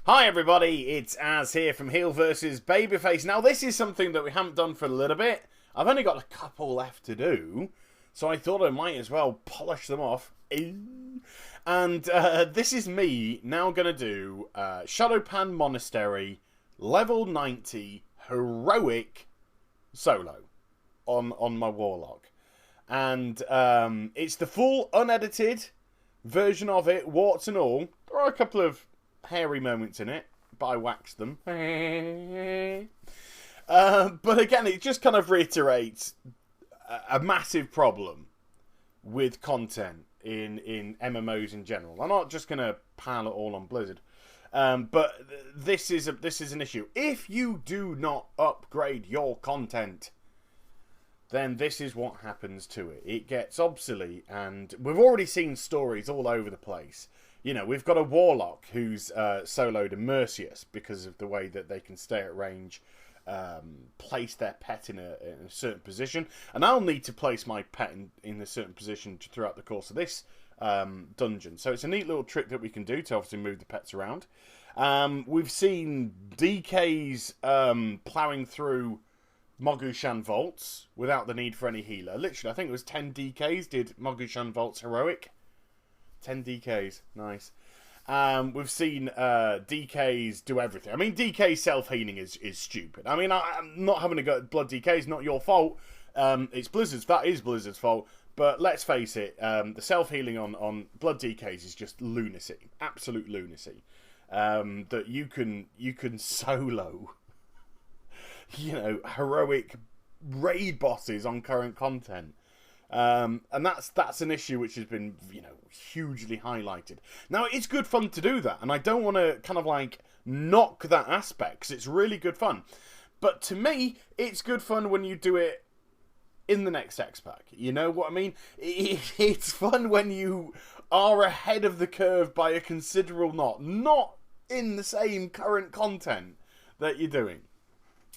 Hi everybody, it's Az here from Heel vs Babyface. Now this is something that we haven't done for a little bit. I've only got a couple left to do, so I thought I might as well polish them off. And this is me now going to do Shado-Pan Monastery, level 90, heroic solo on my Warlock. And it's the full unedited version of it, warts and all. There are a couple of hairy moments in it, but I waxed them. But again, it just kind of reiterates a massive problem with content in MMOs in general. I'm not just going to pile it all on Blizzard, but this is an issue. If you do not upgrade your content, then this is what happens to it. It gets obsolete, and we've already seen stories all over the place. You know, we've got a Warlock who's soloed and Mercius because of the way that they can stay at range, place their pet in a certain position. And I'll need to place my pet in a certain position throughout the course of this dungeon. So it's a neat little trick that we can do to obviously move the pets around. We've seen DKs ploughing through Mogushan vaults without the need for any healer. Literally, I think it was 10 DKs did Mogushan vaults heroic. 10 DKs, nice. We've seen DKs do everything. I mean, DK self-healing is stupid. I mean, I'm not having a go at Blood DK. It's not your fault. It's Blizzard's. That is Blizzard's fault. But let's face it, the self-healing on Blood DKs is just lunacy. Absolute lunacy. That you can solo, you know, heroic raid bosses on current content. And that's an issue which has been, you know, hugely highlighted. Now, it's good fun to do that, and I don't want to kind of like knock that aspect, because it's really good fun. But to me, it's good fun when you do it in the next X-Pack. You know what I mean? It's fun when you are ahead of the curve by a considerable not in the same current content that you're doing.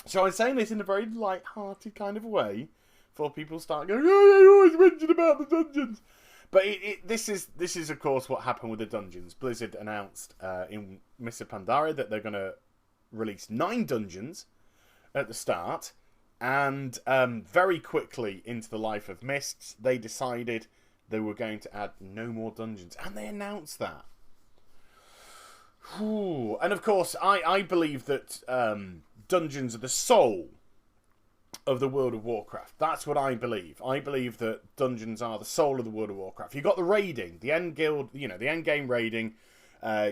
So I'm saying this in a very light-hearted kind of way, before people start going, oh, you always mention about the dungeons. But this is of course what happened with the dungeons. Blizzard announced in Mr. Pandaria that they're going to release 9 dungeons at the start, and very quickly into the Life of Mists, they decided they were going to add no more dungeons, and they announced that. Ooh. And of course, I believe that dungeons are the soul of the World of Warcraft. That's what I believe. I believe that dungeons are the soul of the World of Warcraft. You've got the raiding, the end guild, you know, the end game raiding,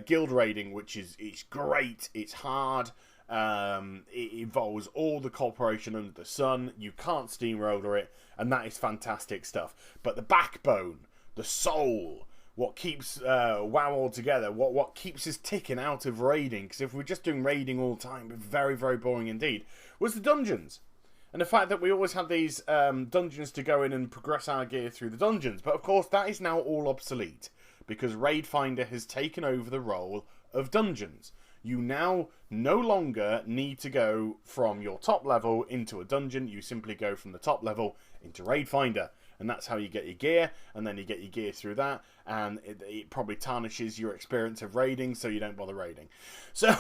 guild raiding, which is great. It's hard. It involves all the cooperation under the sun. You can't steamroller it, and that is fantastic stuff. But the backbone, the soul, what keeps WoW all together, what keeps us ticking out of raiding, because if we're just doing raiding all the time, it's very, very boring indeed, was the dungeons. And the fact that we always had these dungeons to go in and progress our gear through the dungeons. But of course, that is now all obsolete, because Raid Finder has taken over the role of dungeons. You now no longer need to go from your top level into a dungeon. You simply go from the top level into Raid Finder. And that's how you get your gear, and then you get your gear through that, and it probably tarnishes your experience of raiding, so you don't bother raiding. So,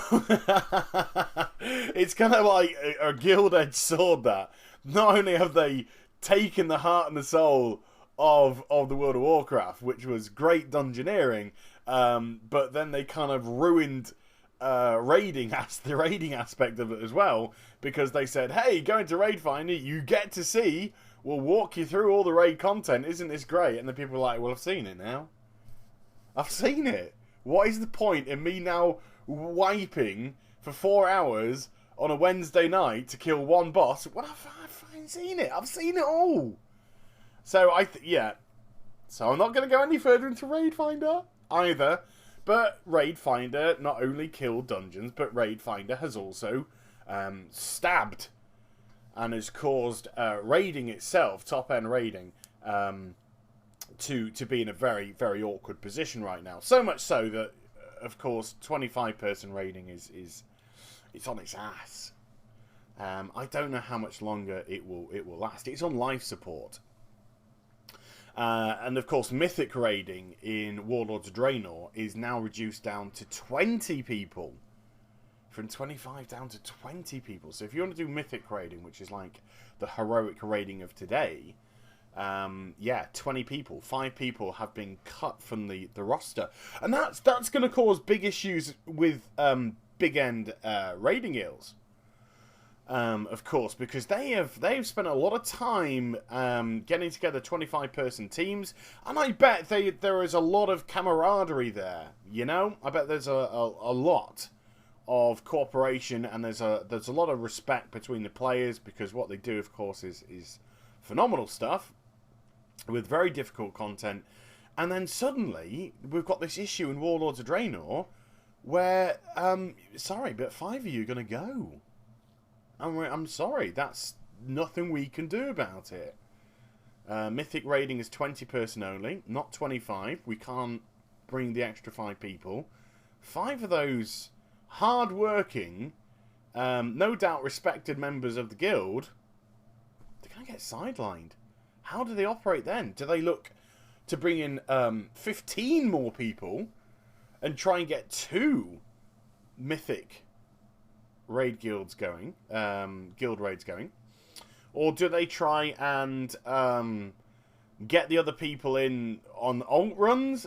it's kind of like a gilt-edged sword that. Not only have they taken the heart and the soul of the World of Warcraft, which was great dungeoneering, but then they kind of ruined the raiding aspect of it as well, because they said, hey, go into Raid Finder, you get to see... We'll walk you through all the raid content. Isn't this great? And the people are like, well, I've seen it now. I've seen it. What is the point in me now wiping for 4 hours on a Wednesday night to kill one boss? Well, I've seen it. I've seen it all. So, yeah. So, I'm not going to go any further into Raid Finder either. But Raid Finder not only killed dungeons, but Raid Finder has also stabbed and has caused raiding itself, top-end raiding, to be in a very, very awkward position right now. So much so that, of course, 25-person raiding is it's on its ass. I don't know how much longer it will last. It's on life support. And of course, Mythic Raiding in Warlords of Draenor is now reduced down to 20 people from 25 down to 20 people. So if you want to do Mythic Raiding, which is like the heroic raiding of today, yeah, 20 people. 5 people have been cut from the roster. And that's going to cause big issues with big end raiding guilds. Of course, because they've spent a lot of time getting together 25-person teams, and I bet there is a lot of camaraderie there. You know, I bet there's a lot of cooperation, and there's a lot of respect between the players, because what they do, of course, is phenomenal stuff with very difficult content. And then suddenly we've got this issue in Warlords of Draenor where sorry, but 5 of you are going to go. I'm sorry, that's nothing we can do about it. Mythic Raiding is 20 person only, not 25. We can't bring the extra 5 people. 5 of those hard-working, no doubt respected members of the guild, they're going to get sidelined. How do they operate then? Do they look to bring in 15 more people and try and get 2 Mythic raid guilds going, guild raids going, or do they try and get the other people in on alt runs?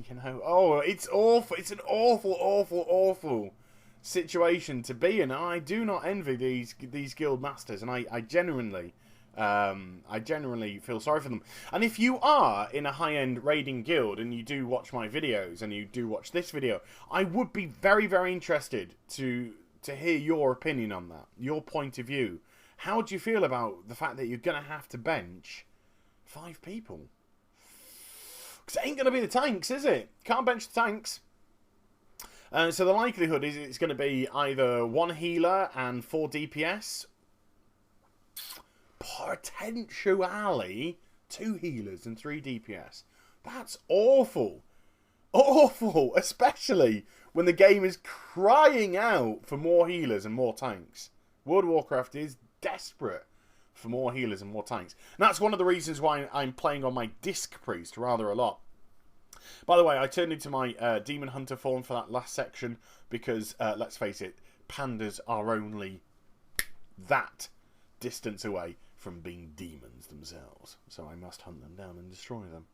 You know, oh, it's awful. It's an awful situation to be in. I do not envy these guild masters, and I genuinely feel sorry for them. And if you are in a high-end raiding guild and you do watch my videos and you do watch this video, I would be very, very interested to hear your opinion on that, your point of view. How do you feel about the fact that you're going to have to bench 5 people? Because it ain't going to be the tanks, is it? Can't bench the tanks. So the likelihood is it's going to be either 1 healer and 4 DPS. Potentially 2 healers and 3 DPS. That's awful. Awful, especially when the game is crying out for more healers and more tanks. World of Warcraft is desperate for more healers and more tanks. And that's one of the reasons why I'm playing on my Disc Priest rather a lot. By the way, I turned into my Demon Hunter form for that last section because, let's face it, pandas are only that distance away from being demons themselves. So I must hunt them down and destroy them.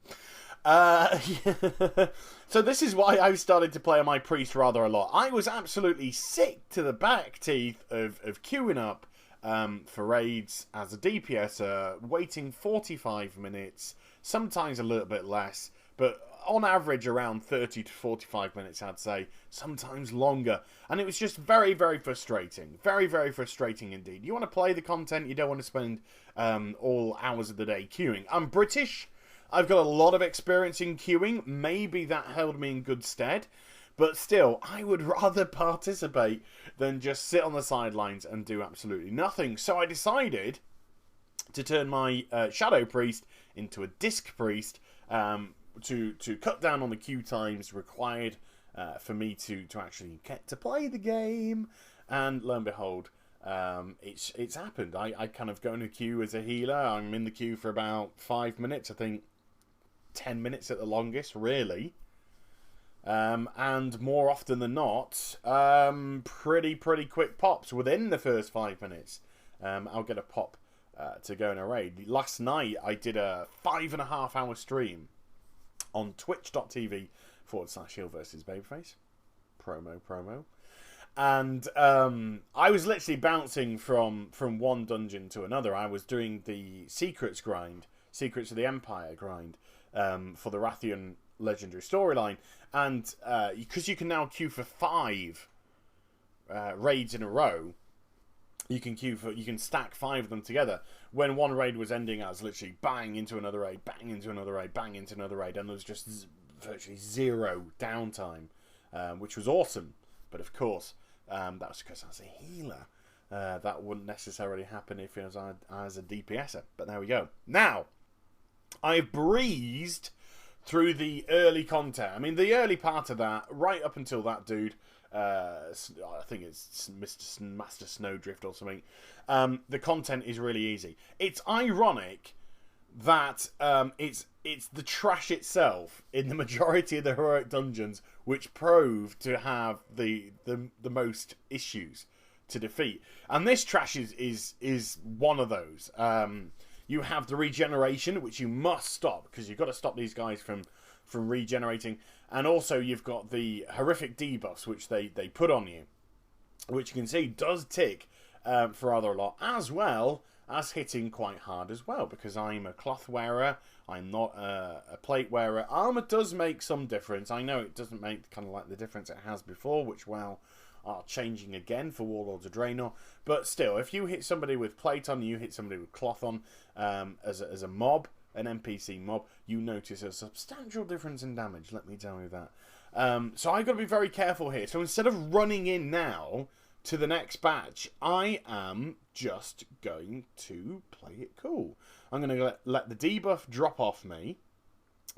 So this is why I've started to play on my priest rather a lot. I was absolutely sick to the back teeth of queuing up for raids as a DPSer, waiting 45 minutes, sometimes a little bit less, but on average around 30 to 45 minutes, I'd say, sometimes longer. And it was just very, very frustrating. Very, very frustrating indeed. You want to play the content, you don't want to spend all hours of the day queuing. I'm British. I've got a lot of experience in queuing. Maybe that held me in good stead. But still, I would rather participate than just sit on the sidelines and do absolutely nothing. So I decided to turn my Shadow Priest into a Disc Priest to cut down on the queue times required for me to actually get to play the game. And lo and behold, it's happened. I kind of go in the queue as a healer. I'm in the queue for about 5 minutes. I think 10 minutes at the longest, really. And more often than not, pretty quick pops within the first 5 minutes. I'll get a pop to go in a raid. Last night, I did a 5.5 hour stream on twitch.tv/Hill versus Babyface. Promo. And I was literally bouncing from one dungeon to another. I was doing the Secrets of the Empire grind, for the Rathian legendary storyline. And because you can now queue for 5 raids in a row, you can stack 5 of them together. When one raid was ending, I was literally bang into another raid, bang into another raid, bang into another raid, and there was just virtually 0 downtime, which was awesome. But of course, that was because I was a healer. That wouldn't necessarily happen if it was as a DPSer. But there we go. Now, I've breezed through the early content. I mean, the early part of that, right up until that dude, I think it's Master Snowdrift or something, the content is really easy. It's ironic that it's the trash itself in the majority of the heroic dungeons which prove to have the most issues to defeat, and this trash is one of those. You have the regeneration, which you must stop because you've got to stop these guys from regenerating, and also you've got the horrific debuffs which they put on you, which you can see does tick for rather a lot, as well as hitting quite hard as well, because I'm a cloth wearer, I'm not a plate wearer. Armour does make some difference. I know it doesn't make kind of like the difference it has before, which WoW are changing again for Warlords of Draenor, but still, if you hit somebody with plate on, you hit somebody with cloth on, as a mob, an NPC mob, you notice a substantial difference in damage, let me tell you that. So I've got to be very careful here. So instead of running in now to the next batch, I am just going to play it cool. I'm going to let the debuff drop off me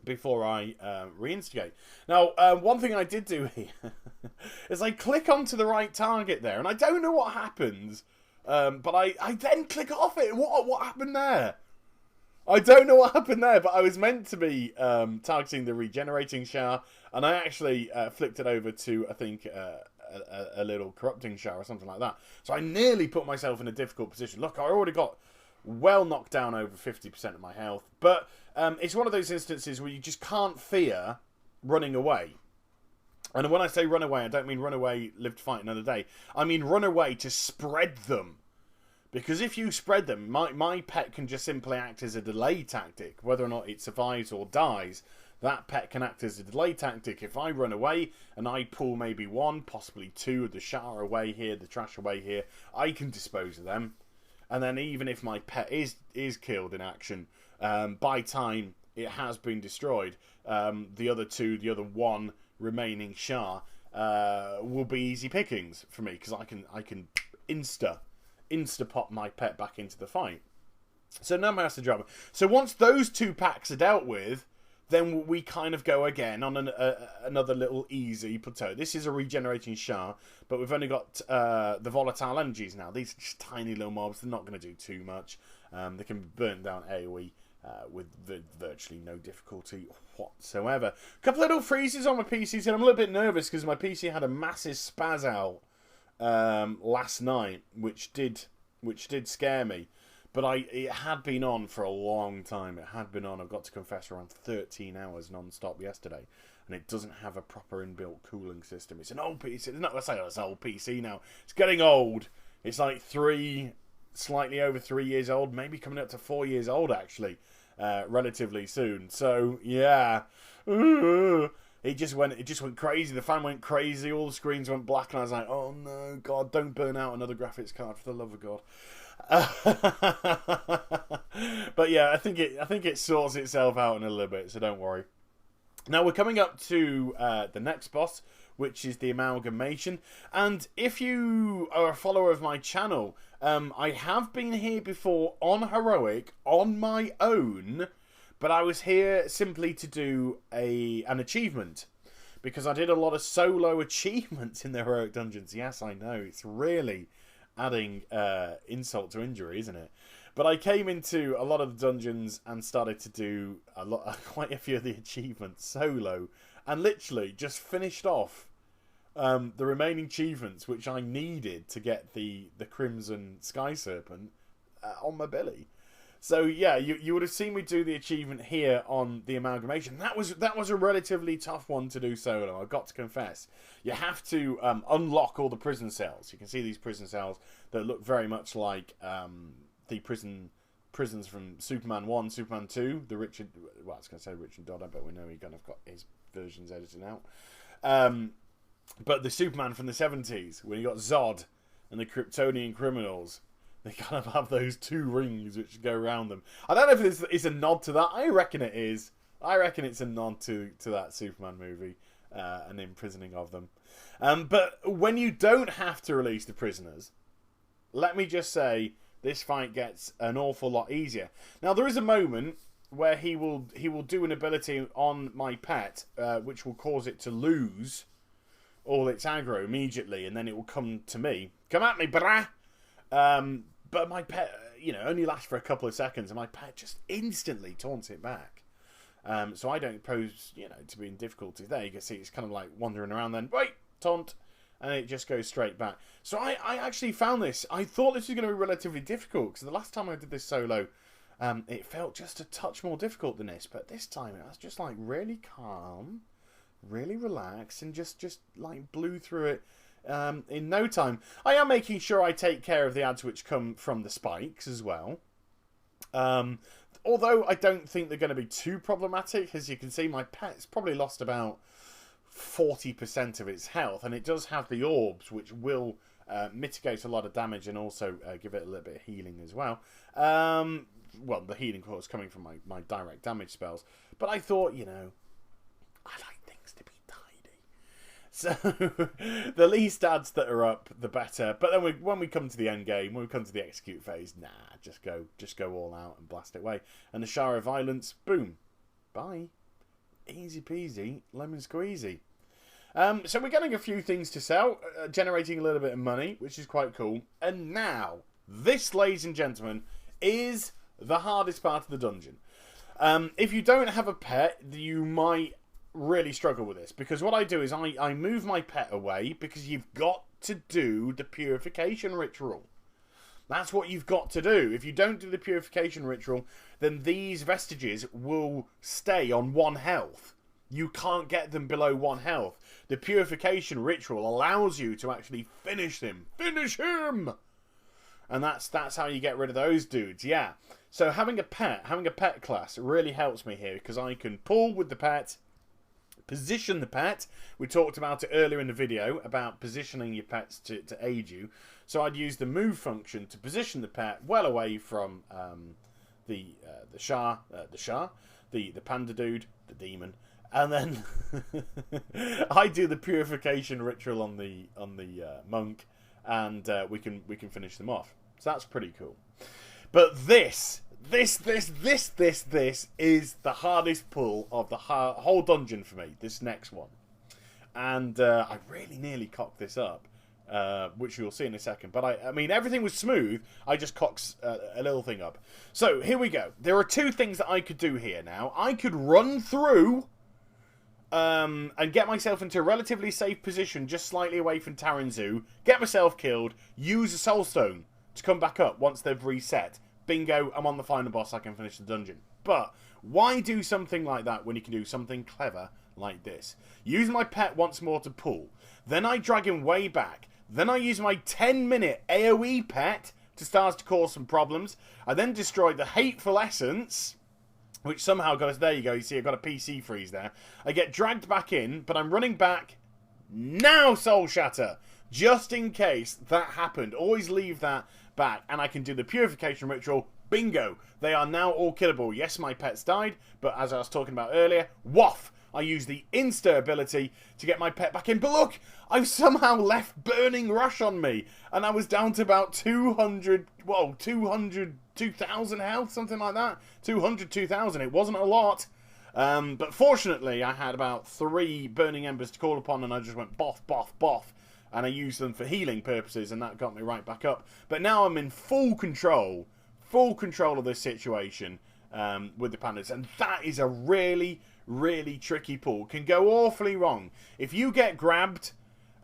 before I reinstigate. Now, one thing I did do here is I click onto the right target there, and I don't know what happens, but I then click off it. What happened there? I don't know what happened there, but I was meant to be targeting the regenerating shower, and I actually flicked it over to, I think, a little corrupting shower or something like that. So I nearly put myself in a difficult position. Look, I already got well knocked down over 50% of my health, but it's one of those instances where you just can't fear running away. And when I say run away, I don't mean run away, live to fight another day. I mean run away to spread them. Because if you spread them, my pet can just simply act as a delay tactic. Whether or not it survives or dies, that pet can act as a delay tactic. If I run away and I pull maybe one, possibly two of the shower away here, the trash away here, I can dispose of them. And then even if my pet is killed in action, by time it has been destroyed, the other one remaining Shah will be easy pickings for me, because I can insta pop my pet back into the fight. So no master drama. So once those two packs are dealt with, then we kind of go again on another little easy plateau. This is a regenerating Shah, but we've only got the volatile energies now. These are just tiny little mobs. They're not going to do too much. They can be burnt down AoE with virtually no difficulty whatsoever. A couple of little freezes on my PC, and I'm a little bit nervous because my PC had a massive spaz out last night, which did scare me. But it had been on for a long time. It had been on, I've got to confess, around 13 hours non-stop yesterday. And it doesn't have a proper inbuilt cooling system. It's an old PC. Let's say it's an old PC now. It's getting old. It's like slightly over 3 years old. Maybe coming up to 4 years old, actually. Relatively soon. So, yeah. It just went crazy. The fan went crazy. All the screens went black. And I was like, oh no, God, don't burn out another graphics card, for the love of God. But yeah, I think it sorts itself out in a little bit, so don't worry. Now we're coming up to the next boss, which is the Amalgamation. And if you are a follower of my channel, I have been here before on Heroic on my own, but I was here simply to do an achievement, because I did a lot of solo achievements in the Heroic dungeons. Yes, I know, it's really adding insult to injury, isn't it? But I came into a lot of the dungeons and started to do quite a few of the achievements solo, and literally just finished off the remaining achievements which I needed to get the Crimson Sky Serpent on my belly. So yeah, you would have seen me do the achievement here on the Amalgamation. That was a relatively tough one to do solo, I've got to confess. You have to unlock all the prison cells. You can see these prison cells that look very much like the prisons from Superman 1, Superman 2, the Richard... Well, I was going to say Richard Donner, but we know he kind of got his versions edited out. But the Superman from the 70s, when you got Zod and the Kryptonian criminals... They kind of have those two rings which go around them. I don't know if it's a nod to that. I reckon it is. I reckon it's a nod to that Superman movie and imprisoning of them. But when you don't have to release the prisoners, let me just say this fight gets an awful lot easier. Now there is a moment where he will do an ability on my pet which will cause it to lose all its aggro immediately, and then it will come to me. Come at me, brah! But my pet, you know, only lasts for a couple of seconds, and my pet just instantly taunts it back. So I don't pose, you know, to be in difficulty there. You can see it's kind of like wandering around, then wait, taunt, and it just goes straight back. So I actually found this. I thought this was going to be relatively difficult, because the last time I did this solo, it felt just a touch more difficult than this. But this time it was just like really calm, really relaxed, and just like blew through it in no time. I am making sure I take care of the ads which come from the spikes as well. Although I don't think they're going to be too problematic. As you can see, my pet's probably lost about 40% of its health, and it does have the orbs, which will mitigate a lot of damage and also give it a little bit of healing as well. Well, the healing, of course, coming from my direct damage spells. But I thought, you know, I like things to be tidy. So the least ads that are up, the better. But then when we come to the end game, when we come to the execute phase, nah, just go all out and blast it away. And the shower of violence, boom, bye. Easy peasy, lemon squeezy. So we're getting a few things to sell, generating a little bit of money, which is quite cool. And now, this, ladies and gentlemen, is the hardest part of the dungeon. If you don't have a pet, you might really struggle with this, because what I do is I move my pet away, because you've got to do the purification ritual. That's what you've got to do. If you don't do the purification ritual, then these vestiges will stay on 1 health. You can't get them below 1 health. The purification ritual allows you to actually finish him. Finish him! And that's how you get rid of those dudes, yeah. So having a pet class really helps me here, because I can pull with the pet, position the pet. We talked about it earlier in the video about positioning your pets to aid you. So I'd use the move function to position the pet well away from the panda dude, the demon, and then I do the purification ritual on the monk, and we can finish them off. So that's pretty cool. But this is the hardest pull of the whole dungeon for me, this next one. And I really nearly cocked this up, which you'll see in a second. But I mean, everything was smooth. I just cocked a little thing up. So here we go. There are 2 things that I could do here now. I could run through and get myself into a relatively safe position, just slightly away from Taranzu, get myself killed, use a soul stone to come back up once they've reset. Bingo, I'm on the final boss, I can finish the dungeon. But why do something like that when you can do something clever like this? Use my pet once more to pull. Then I drag him way back. Then I use my 10-minute AoE pet to start to cause some problems. I then destroyed the hateful essence, which somehow got us... There you go, you see I've got a PC freeze there. I get dragged back in, but I'm running back. Now Soul Shatter! Just in case that happened. Always leave that back, and I can do the purification ritual. Bingo! They are now all killable. Yes, my pets died, but as I was talking about earlier, waff! I use the Insta ability to get my pet back in. But look, I've somehow left Burning Rush on me, and I was down to about 200, 2,000 health, something like that. 200, 2,000. It wasn't a lot. But fortunately, I had about 3 Burning Embers to call upon, and I just went boff, boff, boff. And I used them for healing purposes, and that got me right back up. But now I'm in full control of this situation with the pandas. And that is a really, really tricky pull. Can go awfully wrong. If you get grabbed,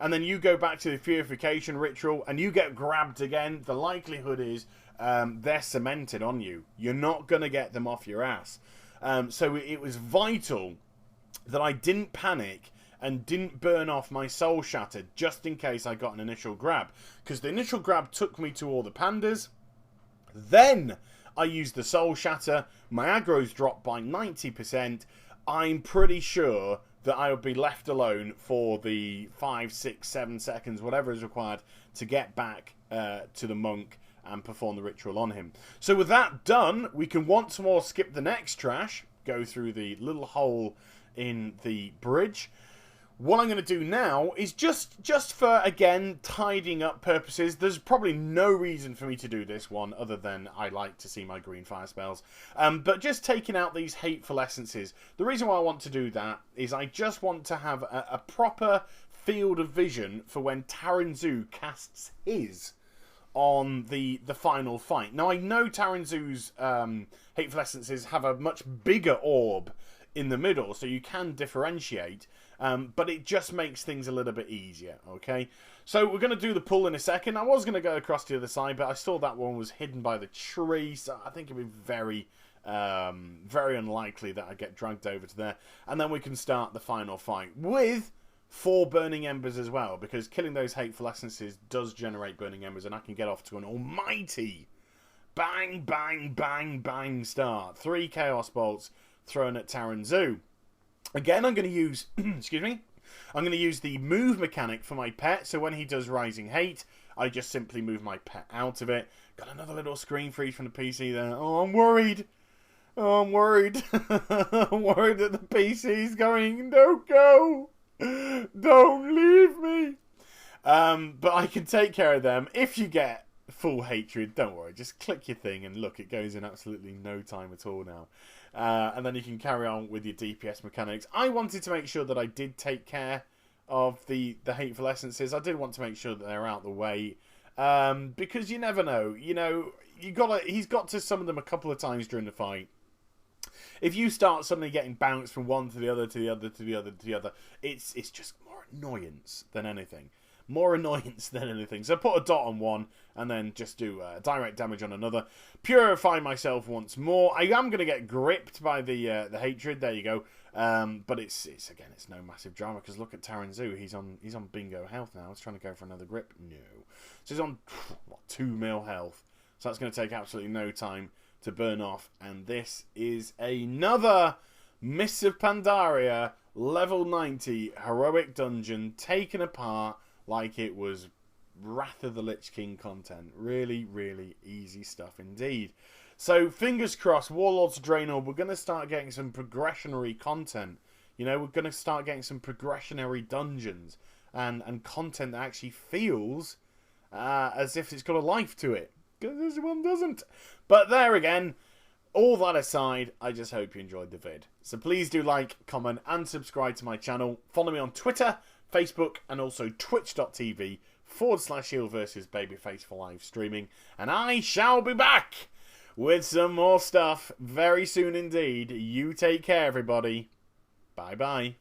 and then you go back to the purification ritual, and you get grabbed again, the likelihood is they're cemented on you. You're not going to get them off your ass. So it was vital that I didn't panic and didn't burn off my Soul Shatter just in case I got an initial grab. Because the initial grab took me to all the pandas. Then I used the Soul Shatter. My aggro's dropped by 90%. I'm pretty sure that I would be left alone for the 5, 6, 7 seconds, whatever is required, to get back to the monk and perform the ritual on him. So with that done, we can once more skip the next trash, go through the little hole in the bridge. What I'm going to do now is just for, again, tidying up purposes. There's probably no reason for me to do this one other than I like to see my green fire spells. But just taking out these hateful essences. The reason why I want to do that is I just want to have a proper field of vision for when Taranzu casts his. on the final fight. Now, I know Taranzu's Hateful Essences have a much bigger orb in the middle, so you can differentiate, but it just makes things a little bit easier, okay? So we're going to do the pull in a second. I was going to go across to the other side, but I saw that one was hidden by the tree, so I think it'd be very unlikely that I get dragged over to there. And then we can start the final fight with 4 burning embers as well, because killing those Hateful Essences does generate burning embers, and I can get off to an almighty bang, bang, bang, bang start. 3 Chaos Bolts thrown at Taranzu. Again, I'm going to use, excuse me, I'm going to use the move mechanic for my pet, so when he does Rising Hate, I just simply move my pet out of it. Got another little screen freeze from the PC there. Oh, I'm worried. Oh, I'm worried. I'm worried that the PC's going, don't go. Don't leave me. But I can take care of them. If you get full hatred, don't worry. Just click your thing and look, it goes in absolutely no time at all now. And then you can carry on with your DPS mechanics. I wanted to make sure that I did take care of the Hateful Essences. I did want to make sure that they're out the way. Because you never know. You know, he's got to summon them a couple of times during the fight. If you start suddenly getting bounced from one to the other, to the other, to the other, to the other, it's just more annoyance than anything. More annoyance than anything. So put a dot on one, and then just do direct damage on another. Purify myself once more. I am going to get gripped by the hatred. There you go. But it's no massive drama, because look at Taranzu. He's on bingo health now. He's trying to go for another grip. No. So he's on 2 mil health. So that's going to take absolutely no time to burn off. And this is another Mists of Pandaria level 90 heroic dungeon taken apart like it was Wrath of the Lich King content. Really, really easy stuff indeed. So, fingers crossed, Warlords Draenor, we're going to start getting some progressionary content. You know, we're going to start getting some progressionary dungeons. And content that actually feels as if it's got a life to it. Because this one doesn't. But there again, all that aside, I just hope you enjoyed the vid. So please do like, comment, and subscribe to my channel. Follow me on Twitter, Facebook, and also twitch.tv/Heal vs Babyface for live streaming. And I shall be back with some more stuff very soon indeed. You take care, everybody. Bye-bye.